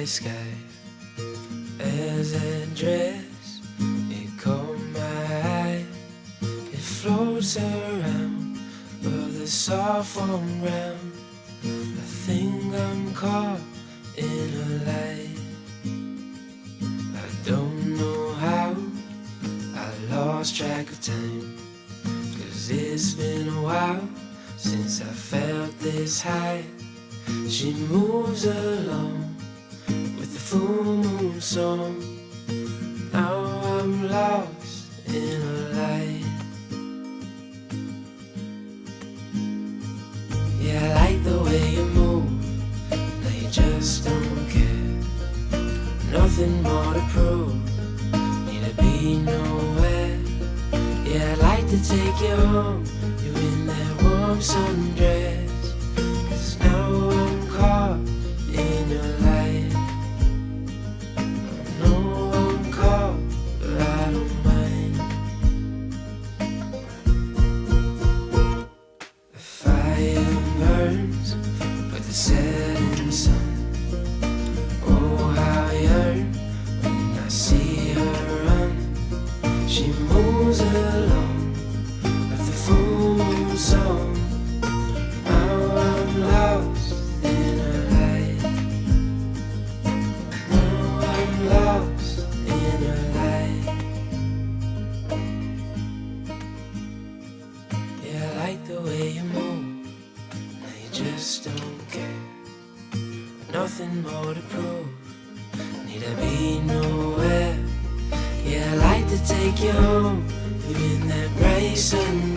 starlight sky. As that dress, it caught my eye. It floats around above the soft warm ground. I think I'm caught in a light. I don't know how I lost track of time, 'cause it's been a while since I felt this high. She moves along with the full moon song. Now I'm lost in a light. Yeah, I like the way you move. Now you just don't care. Nothing more to prove. Need to be nowhere. Yeah, I'd like to take you home. You in that warm sundress. 'Cause now I'm caught in your light. I know I'm caught, but I don't mind. The fire burns with the setting sun. Oh, how I yearn when I see her run. She moves along with the full moon song. Now I'm lost in her light. Now I'm lost in her light. Yeah, I like the way you move. Now you just don't care. Nothing more to prove. Need to be nowhere. Yeah, I like to take you home. You're in that bright sun.